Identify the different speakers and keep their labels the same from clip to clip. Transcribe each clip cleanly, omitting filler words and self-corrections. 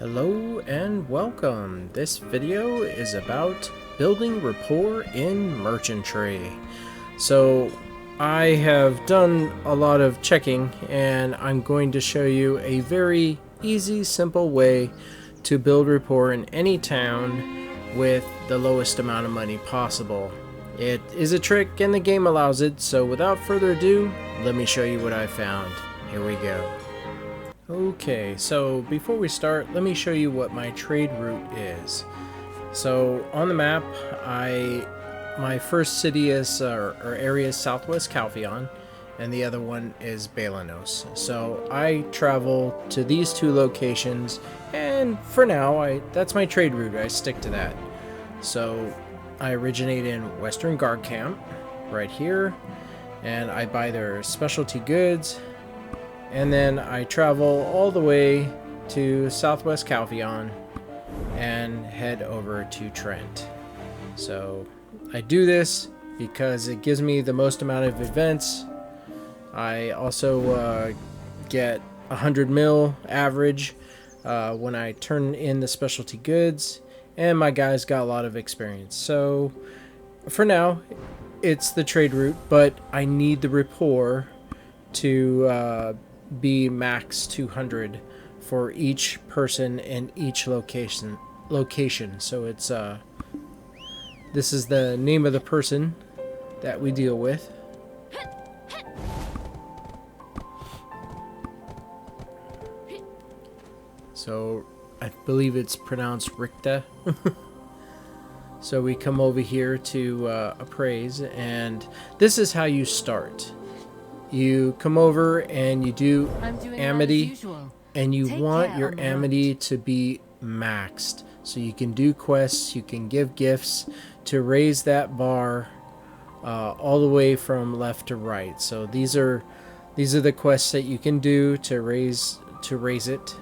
Speaker 1: Hello and welcome. This video is about building rapport in merchantry. So I have done a lot of checking and I'm going to show you a very easy, simple way to build rapport in any town with the lowest amount of money possible. It is a trick and the game allows it, so without further ado, let me show you what I found. Here we go. Okay, so before we start, let me show you what my trade route is. So on the map, my first city is or area is Southwest Calpheon, and the other one is Balanos. So I travel to these two locations, and for now, that's my trade route. I stick to that. So I originate in Western Guard Camp, right here, and I buy their specialty goods. And then I travel all the way to Southwest Calpheon and head over to Trent. So I do this because it gives me the most amount of events. I also get 100 mil average when I turn in the specialty goods, and my guys got a lot of experience. So for now, it's the trade route, but I need the rapport to be max 200 for each person in each location. So it's this is the name of the person that we deal with. So I believe it's pronounced Rikta. So we come over here to appraise, and this is how you start. You come over and you do amity, and you want your amity to be maxed. So you can do quests, you can give gifts to raise that bar all the way from left to right. So these are the quests that you can do to raise it.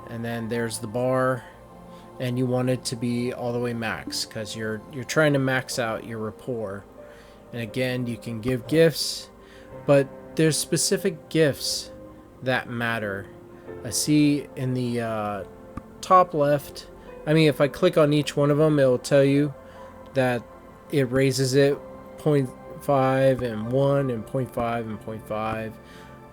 Speaker 1: And then there's the bar, and you want it to be all the way max because you're trying to max out your rapport. And again, you can give gifts, but there's specific gifts that matter. I see in the top left, if I click on each one of them, it'll tell you that it raises it 0.5 and 1 and 0.5 and 0.5.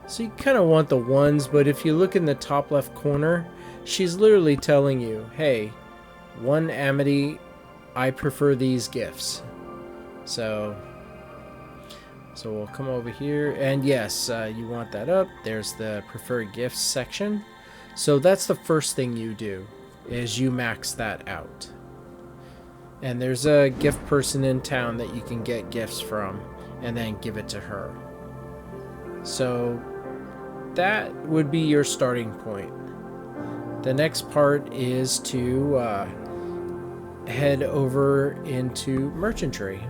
Speaker 1: So you kind of want the ones, but if you look in the top left corner, she's literally telling you, hey, one amity, I prefer these gifts. So we'll come over here, and yes, you want that up. There's the preferred gifts section. So that's the first thing you do, is you max that out. And there's a gift person in town that you can get gifts from, and then give it to her. So that would be your starting point. The next part is to head over into merchantry.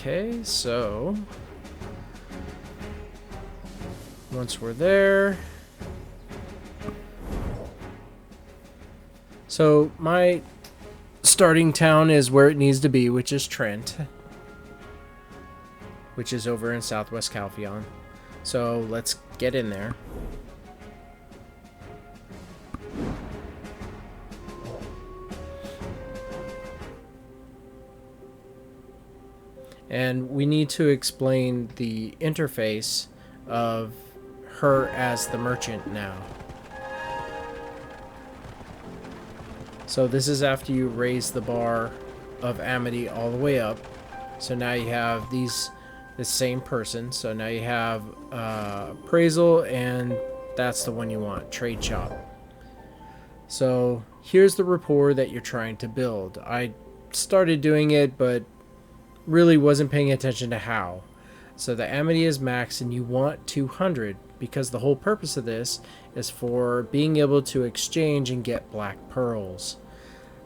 Speaker 1: Okay, so once we're there, so my starting town is where it needs to be, which is Trent, which is over in Southwest Calpheon. So let's get in there. And we need to explain the interface of her as the merchant now. So this is after you raise the bar of amity all the way up. So now you have the same person. So now you have appraisal, and that's the one you want, trade shop. So here's the rapport that you're trying to build. I started doing it, but really wasn't paying attention to how. So the amity is max, and you want 200 because the whole purpose of this is for being able to exchange and get black pearls.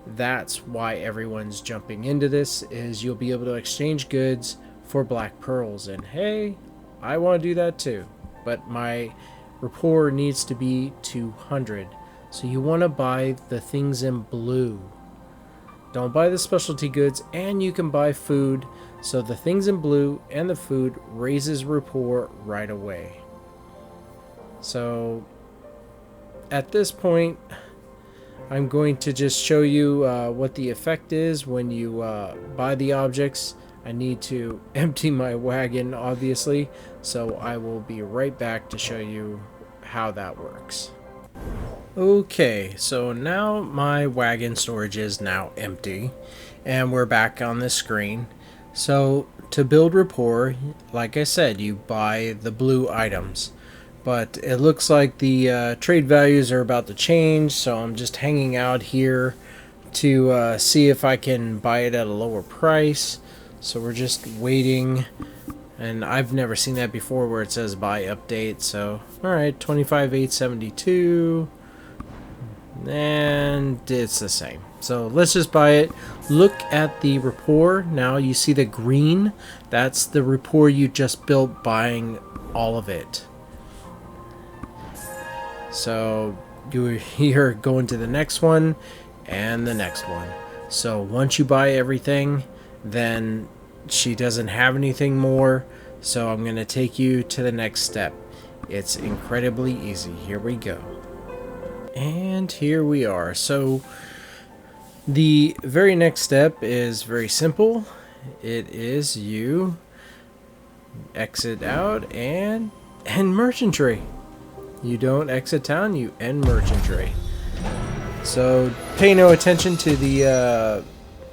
Speaker 1: That's why everyone's jumping into this, is you'll be able to exchange goods for black pearls. And hey, I want to do that too, but my rapport needs to be 200. So you want to buy the things in blue. Don't buy the specialty goods, and you can buy food. So the things in blue and the food raises rapport right away. So at this point, I'm going to just show you what the effect is when you buy the objects. I need to empty my wagon, obviously, so I will be right back to show you how that works. Okay, so now my wagon storage is now empty, and we're back on the screen. So to build rapport, like I said, you buy the blue items. But it looks like the trade values are about to change, so I'm just hanging out here to see if I can buy it at a lower price. So we're just waiting, and I've never seen that before where it says buy update. So alright, 25,872, and it's the same. So let's just buy it. Look at the rapport. Now you see the green, that's the rapport you just built buying all of it. So you're going to the next one and the next one. So once you buy everything, then she doesn't have anything more. So I'm going to take you to the next step. It's incredibly easy. Here we go. And here we are. So the very next step is very simple. It is you exit out and end merchantry. You don't exit town, you end merchantry. So pay no attention to the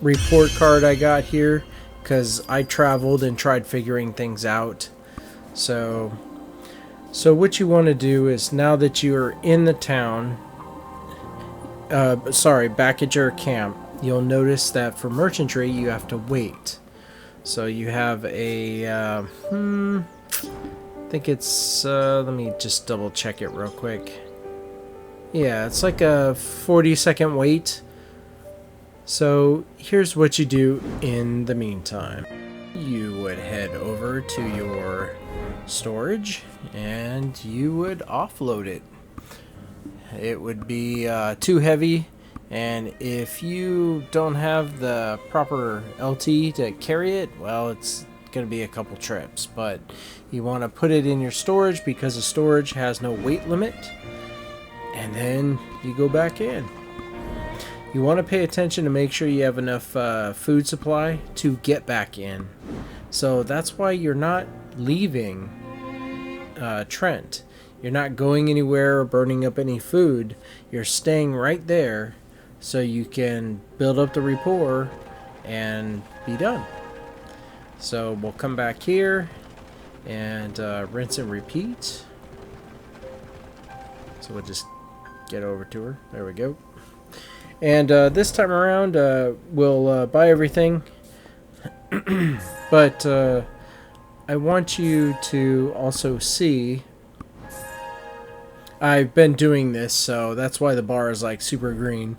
Speaker 1: report card I got here, because I traveled and tried figuring things out. So what you want to do is, now that you're in the town, back at your camp, you'll notice that for merchantry you have to wait. So you have a I think it's let me just double check it real quick. Yeah, it's like a 40-second wait. So here's what you do in the meantime. You would head over to your storage and you would offload it. It would be too heavy, and if you don't have the proper LT to carry it, well, it's going to be a couple trips. But you want to put it in your storage because the storage has no weight limit, and then you go back in. You want to pay attention to make sure you have enough food supply to get back in. So that's why you're not leaving Trent. You're not going anywhere or burning up any food. You're staying right there so you can build up the rapport and be done. So we'll come back here and rinse and repeat. So we'll just get over to her. There we go. And this time around, we'll buy everything. But I want you to also see, I've been doing this, so that's why the bar is like super green.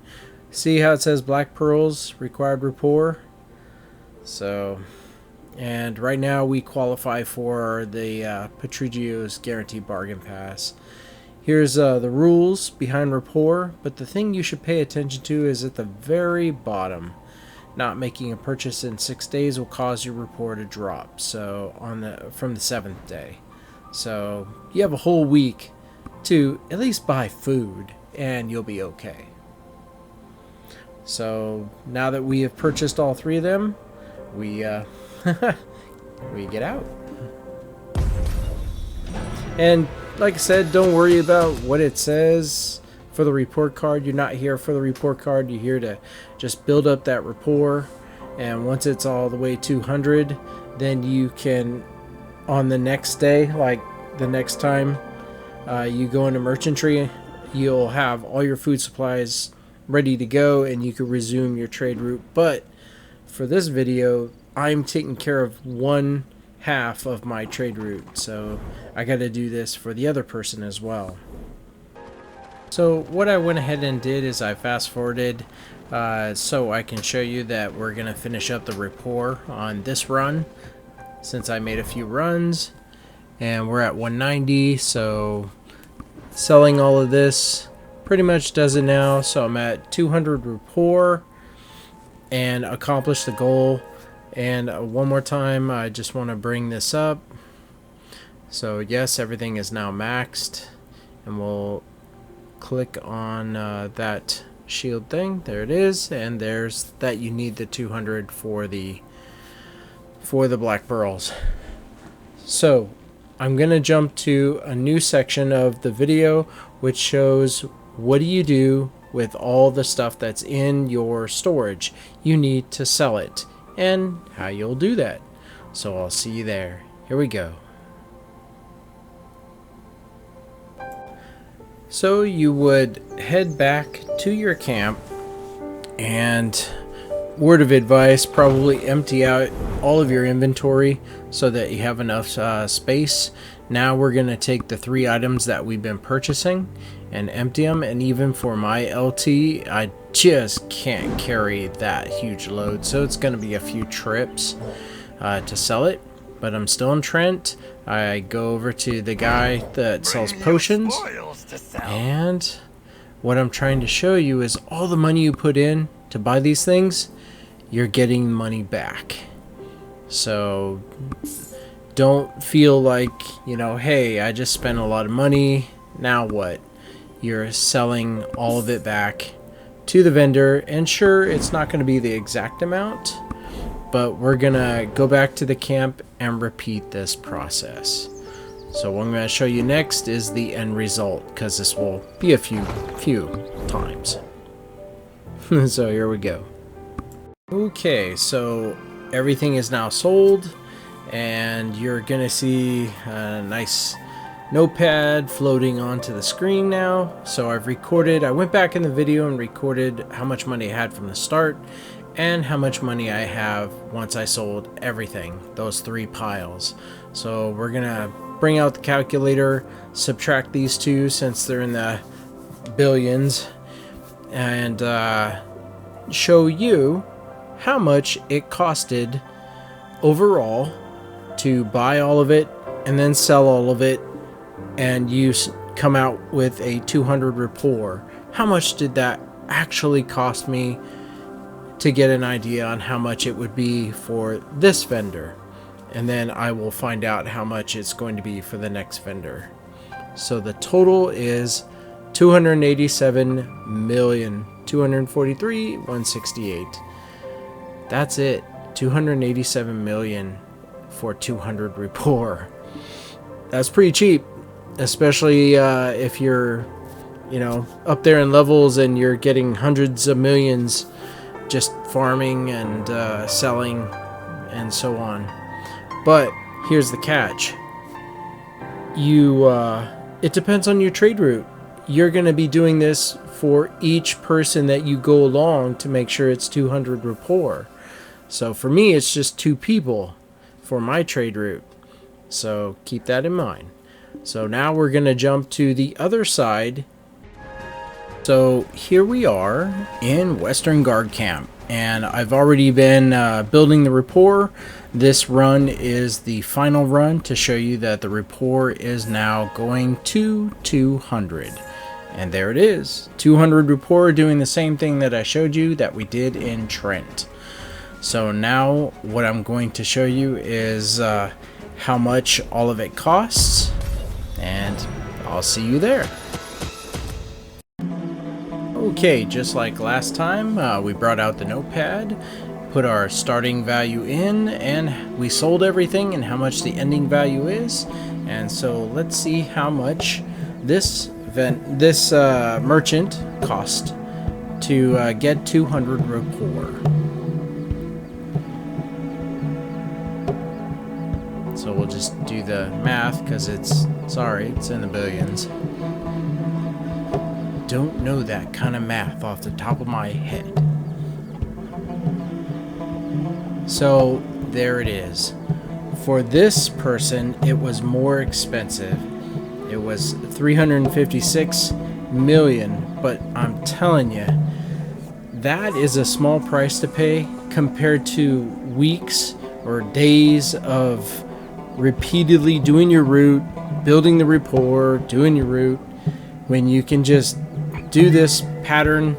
Speaker 1: See how it says black pearls, required rapport? So, and right now we qualify for the Patrigio's Guaranteed Bargain Pass. Here's the rules behind rapport, but the thing you should pay attention to is at the very bottom. Not making a purchase in 6 days will cause your rapport to drop. So from the 7th day. So you have a whole week to at least buy food and you'll be okay. So now that we have purchased all 3 of them, we we get out. And like I said, don't worry about what it says for the report card. You're not here for the report card. You're here to just build up that rapport. And once it's all the way 200, then you can, on the next day, like the next time you go into merchantry, you'll have all your food supplies ready to go and you can resume your trade route. But for this video, I'm taking care of one half of my trade route, so I got to do this for the other person as well. So what I went ahead and did is I fast forwarded so I can show you that we're gonna finish up the rapport on this run, since I made a few runs, and we're at 190. So selling all of this pretty much does it now. So I'm at 200 rapport, and accomplish the goal. And one more time, I just want to bring this up. So yes, everything is now maxed, and we'll click on that shield thing. There it is, and there's that you need the 200 for the black pearls. So I'm gonna jump to a new section of the video which shows what do you do with all the stuff that's in your storage. You need to sell it and how you'll do that. So I'll see you there. Here we go. So you would head back to your camp, and word of advice, probably empty out all of your inventory so that you have enough space. Now we're going to take the 3 items that we've been purchasing and empty them, and even for my LT, I just can't carry that huge load, so it's going to be a few trips to sell it. But I'm still in Trent. I go over to the guy that sells potions, and what I'm trying to show you is all the money you put in to buy these things, you're getting money back. So don't feel like, you know, hey, I just spent a lot of money, now what? You're selling all of it back to the vendor, and sure, it's not going to be the exact amount, but we're gonna go back to the camp and repeat this process. So what I'm going to show you next is the end result, because this will be a few times. So here we go. Okay, so everything is now sold, and you're gonna see a nice notepad floating onto the screen now. So I went back in the video and recorded how much money I had from the start and how much money I have once I sold everything, those 3 piles. So we're gonna bring out the calculator, subtract these two since they're in the billions, and show you how much it costed overall to buy all of it and then sell all of it, and you come out with a 200 rapport. How much did that actually cost me, to get an idea on how much it would be for this vendor, and then I will find out how much it's going to be for the next vendor. So the total is 287,243,168. That's it. 287 million for 200 rapport. That's pretty cheap, especially if you're, you know, up there in levels and you're getting hundreds of millions just farming and selling and so on. But here's the catch. It depends on your trade route. You're going to be doing this for each person that you go along to make sure it's 200 rapport. So for me, it's just 2 people for my trade route. So keep that in mind. So now we're going to jump to the other side. So here we are in Western Guard Camp, and I've already been building the rapport. This run is the final run to show you that the rapport is now going to 200. And there it is, 200 rapport, doing the same thing that I showed you that we did in Trent. So now what I'm going to show you is how much all of it costs, and I'll see you there. Okay, just like last time, we brought out the notepad, put our starting value in, and we sold everything and how much the ending value is. And so let's see how much this merchant cost to get 200 rapport. So we'll just do the math because it's in the billions. Don't know that kind of math off the top of my head. So there it is. For this person, it was more expensive. It was 356 million, but I'm telling you, that is a small price to pay compared to weeks or days of repeatedly doing your route, building the rapport, doing your route, when you can just do this pattern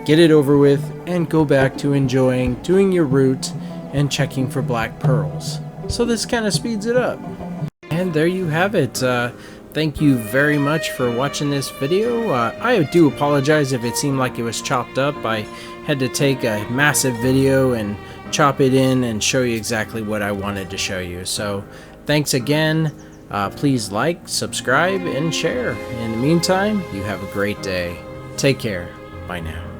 Speaker 1: get it over with, and go back to enjoying doing your route and checking for black pearls. So this kind of speeds it up. And there you have it. Thank you very much for watching this video. I do apologize if it seemed like it was chopped up. I had to take a massive video and chop it in and show you exactly what I wanted to show you. So thanks again. Please like, subscribe, and share. In the meantime, you have a great day. Take care. Bye now.